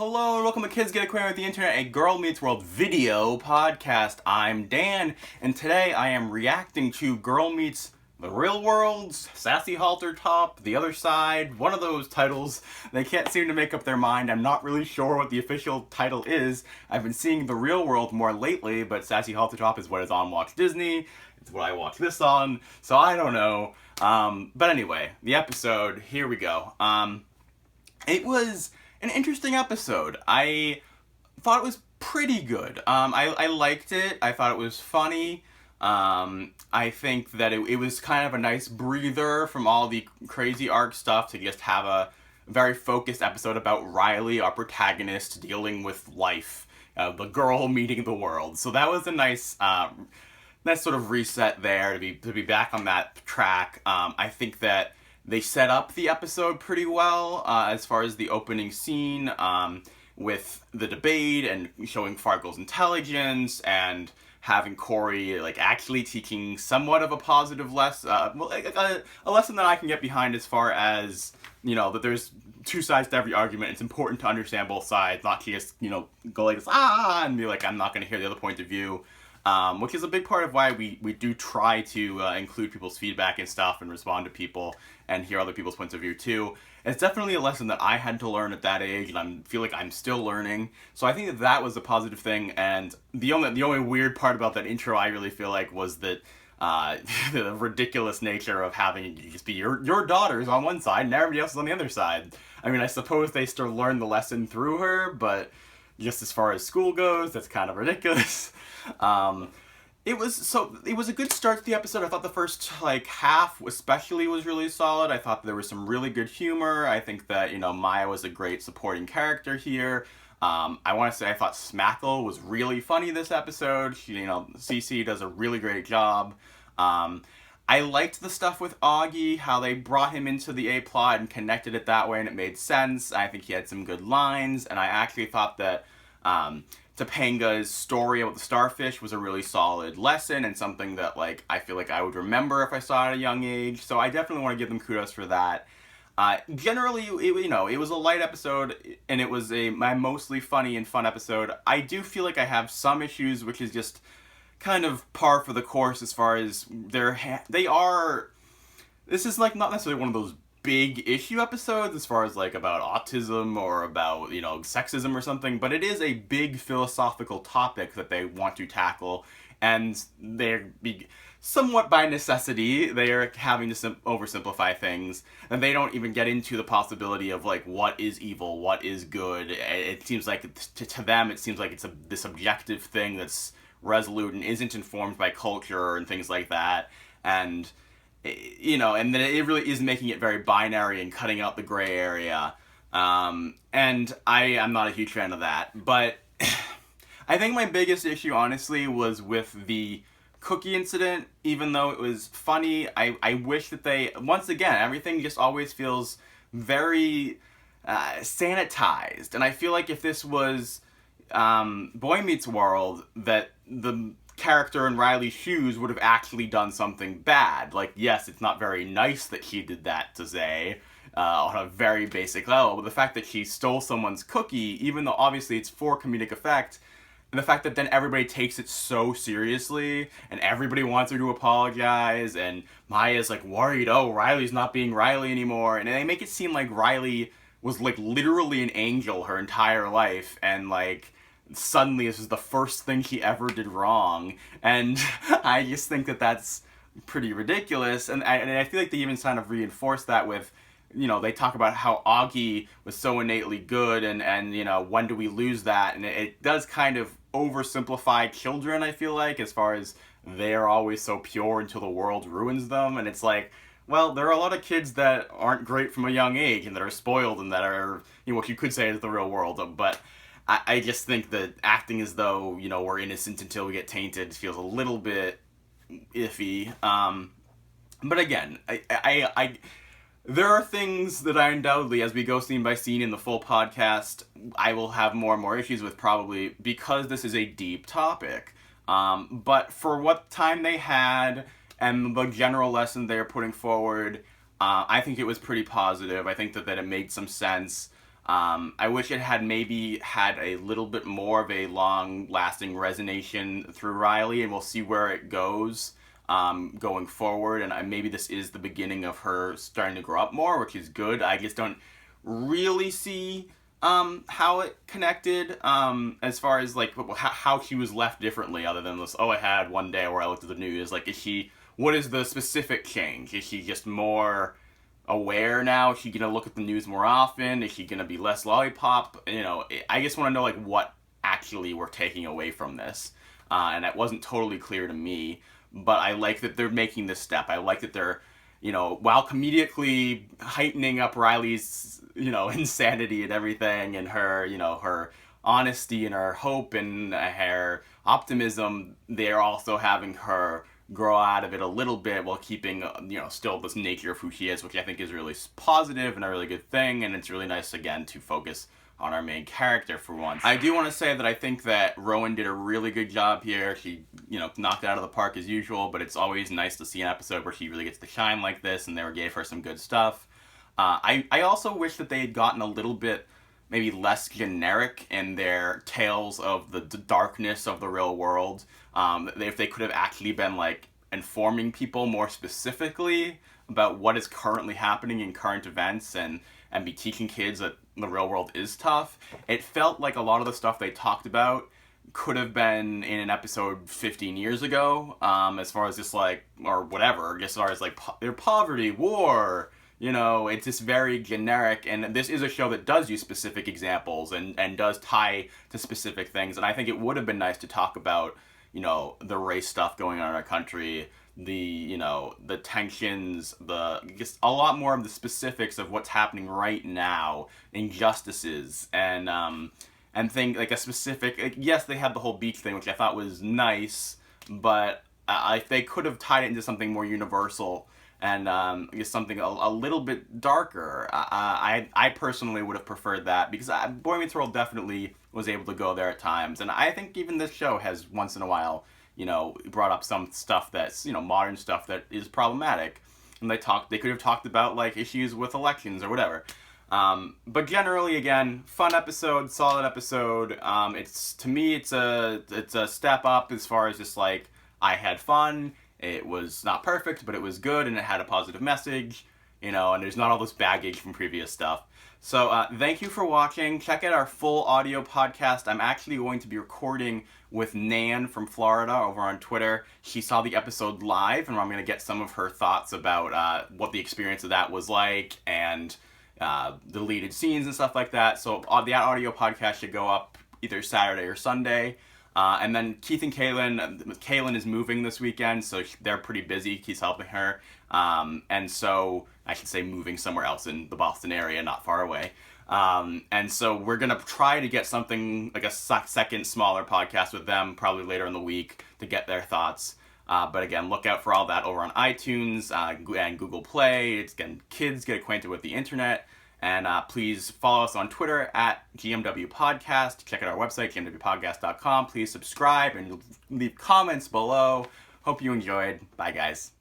Hello and welcome to Kids Get Acquainted with the Internet, a Girl Meets World video podcast. I'm Dan, and today I am reacting to Girl Meets the Real World's Sassy Haltertop, The Other Side, one of those titles. They can't seem to make up their mind. I'm not really sure what the official title is. I've been seeing The Real World more lately, but Sassy Haltertop is what is on Watch Disney. It's what I watch this on, so I don't know. But anyway, the episode, here we go. It was an interesting episode. I thought it was pretty good. I liked it. I thought it was funny. I think that it was kind of a nice breather from all the crazy arc stuff to just have a very focused episode about Riley, our protagonist, dealing with life, the girl meeting the world. So that was a nice sort of reset there to be back on that track. I think that they set up the episode pretty well as far as the opening scene with the debate and showing Farkle's intelligence and having Corey actually teaching somewhat of a positive lesson, a lesson that I can get behind as far as, that there's two sides to every argument. It's important to understand both sides, not to just, go like this, and be like, I'm not going to hear the other point of view. Which is a big part of why we do try to include people's feedback and stuff and respond to people and hear other people's points of view too. And it's definitely a lesson that I had to learn at that age, and I feel like I'm still learning. So I think that was a positive thing. And the only weird part about that intro, I really feel like, was that the ridiculous nature of having it just be your daughter's on one side and everybody else is on the other side. I mean, I suppose they still learn the lesson through her, but just as far as school goes, that's kind of ridiculous. It was a good start to the episode. I thought the first half especially was really solid. I thought there was some really good humor. I think that Maya was a great supporting character here. I want to say I thought Smackle was really funny this episode. Cece does a really great job. I liked the stuff with Augie, how they brought him into the A plot and connected it that way, and it made sense. I think he had some good lines, and I actually thought that Topanga's story about the starfish was a really solid lesson and something that I feel like I would remember if I saw it at a young age. So I definitely want to give them kudos for that. Generally, it was a light episode, and it was my mostly funny and fun episode. I do feel like I have some issues, which is just kind of par for the course as far as they are. This is not necessarily one of those big issue episodes as far as about autism or about sexism or something, but it is a big philosophical topic that they want to tackle, and they're somewhat by necessity they are having to oversimplify things, and they don't even get into the possibility of what is evil, what is good. It seems like to them it seems like it's this objective thing that's resolute and isn't informed by culture and things like that, and and then it really is making it very binary and cutting out the gray area. And I am not a huge fan of that. But I think my biggest issue, honestly, was with the cookie incident. Even though it was funny, I wish that once again, everything just always feels very sanitized. And I feel like if this was Boy Meets World, that the character in Riley's shoes would have actually done something bad. Yes, it's not very nice that she did that to Zay on a very basic level, but the fact that she stole someone's cookie, even though obviously it's for comedic effect, and the fact that then everybody takes it so seriously, and everybody wants her to apologize, and Maya's worried, oh, Riley's not being Riley anymore, and they make it seem like Riley was literally an angel her entire life, and suddenly this is the first thing she ever did wrong, and I just think that that's pretty ridiculous, and I feel like they even kind of reinforce that with, they talk about how Augie was so innately good, and when do we lose that, and it does kind of oversimplify children, I feel like, as far as they're always so pure until the world ruins them, and it's well, there are a lot of kids that aren't great from a young age, and that are spoiled, and that are, what you could say is the real world, but I just think that acting as though, we're innocent until we get tainted feels a little bit iffy. But again, there are things that I undoubtedly, as we go scene by scene in the full podcast, I will have more and more issues with, probably because this is a deep topic. But for what time they had and the general lesson they're putting forward, I think it was pretty positive. I think that it made some sense. I wish it had maybe had a little bit more of a long-lasting resonation through Riley, and we'll see where it goes going forward. And maybe this is the beginning of her starting to grow up more, which is good. I just don't really see how it connected as far as like how she was left differently, other than this. Oh, I had one day where I looked at the news. Like, what is the specific change? Is she just more aware now? Is she gonna look at the news more often? Is she gonna be less lollipop? I just want to know like what actually we're taking away from this, and that wasn't totally clear to me. But I like that they're making this step. I like that they're, while comedically heightening up Riley's, insanity and everything, and her, her honesty and her hope and her optimism, they're also having her grow out of it a little bit while keeping, still this nature of who she is, which I think is really positive and a really good thing. And it's really nice, again, to focus on our main character for once. I do want to say that I think that Rowan did a really good job here. She, knocked it out of the park as usual, but it's always nice to see an episode where she really gets to shine like this, and they gave her some good stuff. I also wish that they had gotten a little bit maybe less generic in their tales of the darkness of the real world. If they could have actually been like informing people more specifically about what is currently happening in current events, and be teaching kids that the real world is tough. It felt like a lot of the stuff they talked about could have been in an episode 15 years ago, as far as just like, or whatever, as far as like their poverty, war, it's just very generic. And this is a show that does use specific examples and does tie to specific things. And I think it would have been nice to talk about, the race stuff going on in our country, the tensions, just a lot more of the specifics of what's happening right now, injustices, and think like a specific, yes, they had the whole beach thing, which I thought was nice, but if they could have tied it into something more universal and I guess something a little bit darker, I personally would have preferred that, because Boy Meets World definitely was able to go there at times, and I think even this show has once in a while brought up some stuff that's, modern stuff that is problematic. And they could have talked about, like, issues with elections or whatever. But generally, again, fun episode, solid episode. To me, it's a step up as far as just, like, I had fun. It was not perfect, but it was good, and it had a positive message, and there's not all this baggage from previous stuff. So thank you for watching. Check out our full audio podcast. I'm actually going to be recording with Nan from Florida over on Twitter. She saw the episode live, and I'm going to get some of her thoughts about what the experience of that was like, and deleted scenes and stuff like that. So the audio podcast should go up either Saturday or Sunday. And then Keith and Kaylin is moving this weekend, so they're pretty busy. Keith's helping her. And so, I should say moving somewhere else in the Boston area, not far away. And so we're going to try to get something like a second smaller podcast with them probably later in the week to get their thoughts. But again, look out for all that over on iTunes and Google Play. It's getting kids get acquainted with the internet. And please follow us on Twitter at GMW Podcast. Check out our website, gmwpodcast.com. Please subscribe and leave comments below. Hope you enjoyed. Bye, guys.